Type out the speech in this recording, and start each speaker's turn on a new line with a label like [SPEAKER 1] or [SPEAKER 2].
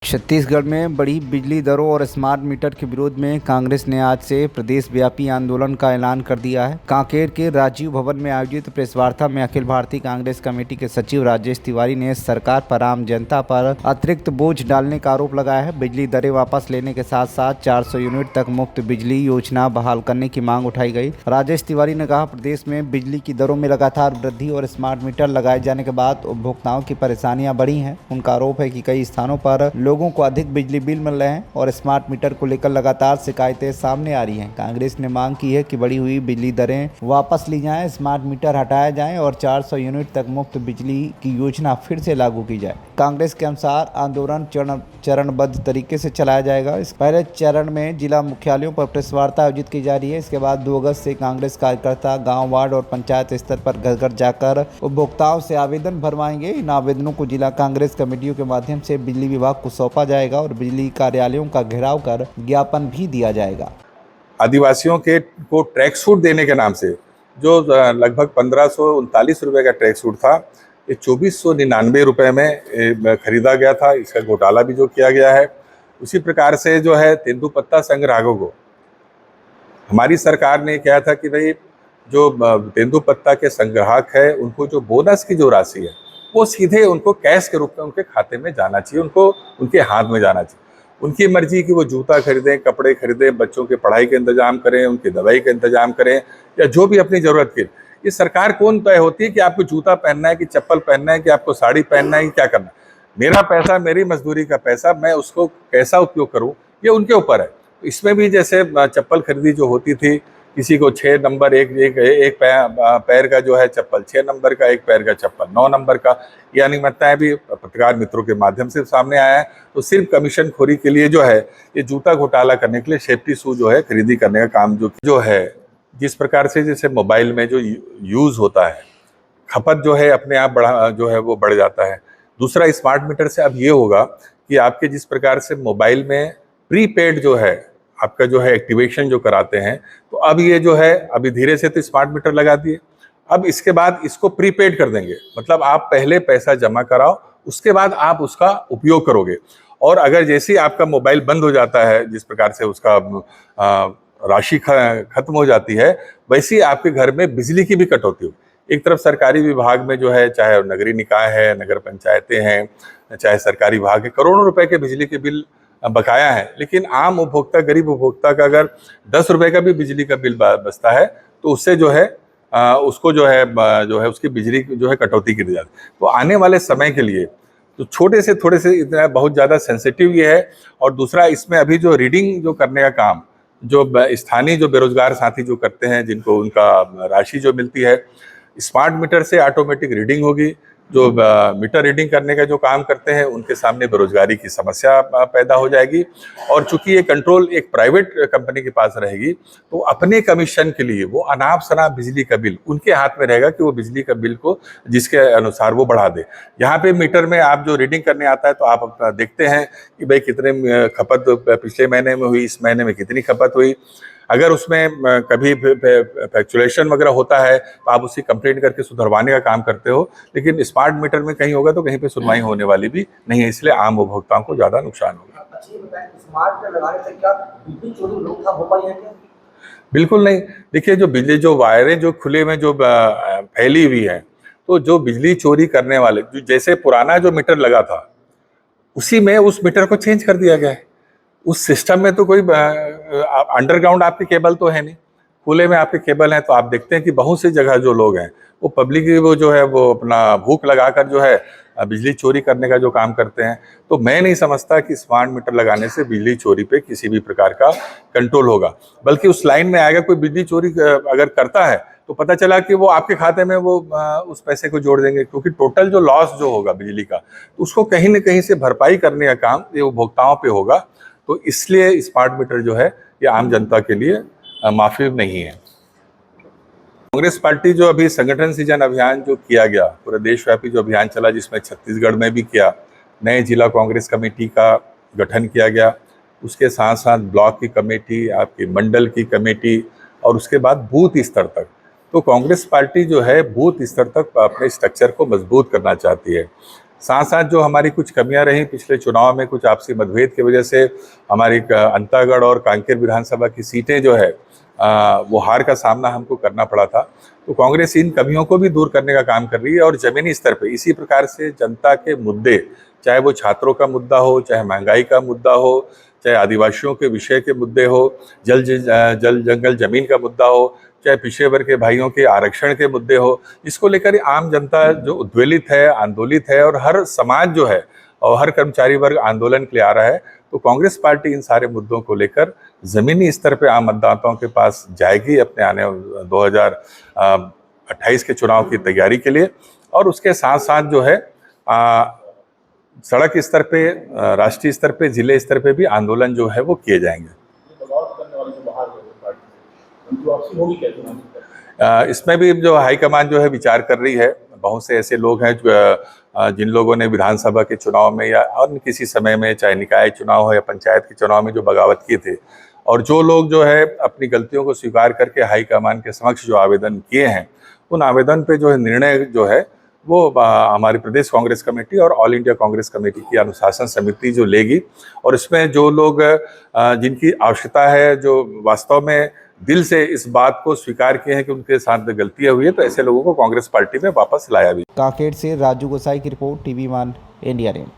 [SPEAKER 1] छत्तीसगढ़ में बढ़ी बिजली दरों और स्मार्ट मीटर के विरोध में कांग्रेस ने आज से प्रदेशव्यापी आंदोलन का ऐलान कर दिया है। कांकेर के राजीव भवन में आयोजित प्रेस वार्ता में अखिल भारतीय कांग्रेस कमेटी के सचिव राजेश तिवारी ने सरकार पर आम जनता पर अतिरिक्त बोझ डालने का आरोप लगाया है। बिजली दरें वापस लेने के साथ साथ 400 यूनिट तक मुफ्त बिजली योजना बहाल करने की मांग उठाई गई। राजेश तिवारी ने कहा, प्रदेश में बिजली की दरों में लगातार वृद्धि और स्मार्ट मीटर लगाए जाने के बाद उपभोक्ताओं की परेशानियां बढ़ी हैं। उनका आरोप है कि कई स्थानों पर लोगों को अधिक बिजली बिल मिल रहे हैं और स्मार्ट मीटर को लेकर लगातार शिकायतें सामने आ रही हैं। कांग्रेस ने मांग की है कि बढ़ी हुई बिजली दरें वापस ली जाएं, स्मार्ट मीटर हटाया जाएं और 400 यूनिट तक मुफ्त बिजली की योजना फिर से लागू की जाए। कांग्रेस के अनुसार आंदोलन चरणबद्ध तरीके से चलाया जाएगा। इस पहले चरण में जिला मुख्यालयों पर प्रेस वार्ता आयोजित की जा रही है। इसके बाद 2 अगस्त से कांग्रेस कार्यकर्ता गांव, वार्ड और पंचायत स्तर पर घर घर जाकर उपभोक्ताओं से आवेदन भरवाएंगे। इन आवेदनों को जिला कांग्रेस कमेटियों के माध्यम से बिजली विभाग को सौंपा जाएगा और बिजली कार्यालयों का घेराव कर ज्ञापन भी दिया जाएगा।
[SPEAKER 2] आदिवासियों को ट्रैक सूट देने के नाम से जो लगभग 1539 रुपये का ट्रैक सूट था, ये 2499 रुपये में खरीदा गया था। इसका घोटाला भी जो किया गया है, उसी प्रकार से जो है तेंदुपत्ता संग्राहकों को हमारी सरकार ने कहा था कि भाई जो तेंदुपत्ता के संग्राहक है, उनको जो बोनस की जो राशि है वो सीधे उनको कैश के रूप में उनके खाते में जाना चाहिए, उनको उनके हाथ में जाना चाहिए। उनकी मर्जी कि वो जूता खरीदें, कपड़े खरीदें, बच्चों के पढ़ाई के इंतजाम करें, उनकी दवाई का इंतजाम करें या जो भी अपनी ज़रूरत की। ये सरकार कौन तय होती है कि आपको जूता पहनना है कि चप्पल पहनना है कि आपको साड़ी पहनना है कि क्या करना है? मेरा पैसा, मेरी मजदूरी का पैसा, मैं उसको कैसा उपयोग करूँ, ये उनके ऊपर है। इसमें भी जैसे चप्पल खरीदी जो होती थी, किसी को 6 नंबर एक पैर का जो है चप्पल, 6 नंबर का एक पैर का चप्पल, 9 नंबर का, ये अनियमितताएं भी पत्रकार मित्रों के माध्यम से सामने आया है। तो सिर्फ कमीशन खोरी के लिए जो है ये जूता घोटाला करने के लिए सेफ्टी शू जो है खरीदी करने का काम जो है, जिस प्रकार से जैसे मोबाइल में जो यूज़ होता है, खपत जो है अपने आप जो है वो बढ़ जाता है। दूसरा, स्मार्ट मीटर से अब ये होगा कि आपके जिस प्रकार से मोबाइल में प्रीपेड जो है आपका जो है एक्टिवेशन जो कराते हैं, तो अब ये जो है अभी धीरे से तो स्मार्ट मीटर लगा दिए, अब इसके बाद इसको प्रीपेड कर देंगे। मतलब आप पहले पैसा जमा कराओ, उसके बाद आप उसका उपयोग करोगे। और अगर जैसे ही आपका मोबाइल बंद हो जाता है, जिस प्रकार से उसका राशि खत्म हो जाती है, वैसे ही आपके घर में बिजली की भी कटौती हो। एक तरफ सरकारी विभाग में जो है, चाहे नगरीय निकाय है, नगर पंचायतें हैं, चाहे सरकारी विभाग है, करोड़ों रुपए के बिजली के बिल बकाया है। लेकिन आम उपभोक्ता, गरीब उपभोक्ता का अगर 10 रुपए का भी बिजली का बिल बचता है, तो उससे जो है उसको जो है उसकी बिजली जो है कटौती की जाती है। तो आने वाले समय के लिए तो छोटे से थोड़े से इतना बहुत ज़्यादा सेंसिटिव ये है। और दूसरा, इसमें अभी जो रीडिंग जो करने का काम जो स्थानीय जो बेरोजगार साथी जो करते हैं, जिनको उनका राशि जो मिलती है, स्मार्ट मीटर से ऑटोमेटिक रीडिंग होगी। जो मीटर रीडिंग करने का जो काम करते हैं, उनके सामने बेरोजगारी की समस्या पैदा हो जाएगी। और चूंकि ये कंट्रोल एक प्राइवेट कंपनी के पास रहेगी, तो अपने कमीशन के लिए वो अनाप शनाप बिजली का बिल उनके हाथ में रहेगा कि वो बिजली का बिल को जिसके अनुसार वो बढ़ा दे। यहाँ पे मीटर में आप जो रीडिंग करने आता है, तो आप अपना देखते हैं कि भाई कितने खपत पिछले महीने में हुई, इस महीने में कितनी खपत हुई। अगर उसमें कभी फ्लैक्चुएशन वगैरह होता है, तो आप उसकी कंप्लेंट करके सुधरवाने का काम करते हो। लेकिन स्मार्ट मीटर में कहीं होगा तो कहीं पे सुनवाई होने वाली भी नहीं है, इसलिए आम उपभोक्ताओं को ज़्यादा नुकसान होगा।
[SPEAKER 3] अच्छा, ये बताएं, स्मार्ट मीटर लगाने से क्या बिजली चोरी रोकथाम हो पाई है क्या?
[SPEAKER 2] बिल्कुल नहीं। देखिए, जो बिजली जो वायरें जो खुले में जो फैली हुई हैं, तो जो बिजली चोरी करने वाले, जो जैसे पुराना जो मीटर लगा था, उसी में उस मीटर को चेंज कर दिया गया है। उस सिस्टम में तो कोई अंडरग्राउंड आपके केबल तो है नहीं, खुले में आपके केबल हैं। तो आप देखते हैं कि बहुत सी जगह जो लोग हैं, वो पब्लिक वो जो है वो अपना भूख लगाकर जो है बिजली चोरी करने का जो काम करते हैं। तो मैं नहीं समझता कि स्मार्ट मीटर लगाने से बिजली चोरी पे किसी भी प्रकार का कंट्रोल होगा, बल्कि उस लाइन में आएगा। कोई बिजली चोरी अगर करता है, तो पता चला कि वो आपके खाते में वो उस पैसे को जोड़ देंगे, क्योंकि टोटल जो लॉस जो होगा बिजली का, उसको कहीं न कहीं से भरपाई करने का काम ये उपभोक्ताओं पे होगा। तो इसलिए स्मार्ट मीटर जो है ये आम जनता के लिए माफी नहीं है। कांग्रेस पार्टी जो अभी संगठन सृजन अभियान जो किया गया, पूरे देशव्यापी जो अभियान चला, जिसमें छत्तीसगढ़ में भी किया, नए जिला कांग्रेस कमेटी का गठन किया गया, उसके साथ साथ ब्लॉक की कमेटी, आपकी मंडल की कमेटी, और उसके बाद बूथ स्तर तक। तो कांग्रेस पार्टी जो है बूथ स्तर तक अपने स्ट्रक्चर को मजबूत करना चाहती है। साथ साथ जो हमारी कुछ कमियां रहीं पिछले चुनाव में, कुछ आपसी मतभेद की वजह से हमारी अंतागढ़ और कांकेर विधानसभा की सीटें जो है वो हार का सामना हमको करना पड़ा था। तो कांग्रेस इन कमियों को भी दूर करने का काम कर रही है और जमीनी स्तर पे इसी प्रकार से जनता के मुद्दे, चाहे वो छात्रों का मुद्दा हो, चाहे महंगाई का मुद्दा हो, चाहे आदिवासियों के विषय के मुद्दे हो, जल जंगल जमीन का मुद्दा हो, चाहे पिछड़े वर्ग के भाइयों के आरक्षण के मुद्दे हो, इसको लेकर आम जनता जो उद्वेलित है, आंदोलित है और हर समाज जो है और हर कर्मचारी वर्ग आंदोलन के लिए आ रहा है। तो कांग्रेस पार्टी इन सारे मुद्दों को लेकर जमीनी स्तर पे आम मतदाताओं के पास जाएगी अपने आने 2028 के चुनाव की तैयारी के लिए। और उसके साथ साथ जो है सड़क स्तर पे, राष्ट्रीय स्तर पे, जिले स्तर पे भी आंदोलन जो है वो किए जाएंगे। इसमें भी जो हाईकमान जो है विचार कर रही है। बहुत से ऐसे लोग हैं जिन लोगों ने विधानसभा के चुनाव में या अन्य किसी समय में, चाहे निकाय चुनाव हो या पंचायत के चुनाव में, जो बगावत किए थे, और जो लोग जो है अपनी गलतियों को स्वीकार करके हाईकमान के समक्ष जो आवेदन किए हैं, उन आवेदन पे जो है निर्णय जो है वो हमारी प्रदेश कांग्रेस कमेटी और ऑल इंडिया कांग्रेस कमेटी की अनुशासन समिति जो लेगी। और इसमें जो लोग जिनकी आवश्यकता है, जो वास्तव में दिल से इस बात को स्वीकार किए हैं कि उनके साथ गलतियां हुई है, तो ऐसे लोगों को कांग्रेस पार्टी में वापस लाया भी।
[SPEAKER 1] कांकेर से राजू गोसाई की रिपोर्ट, TV1 इंडिया न्यूज।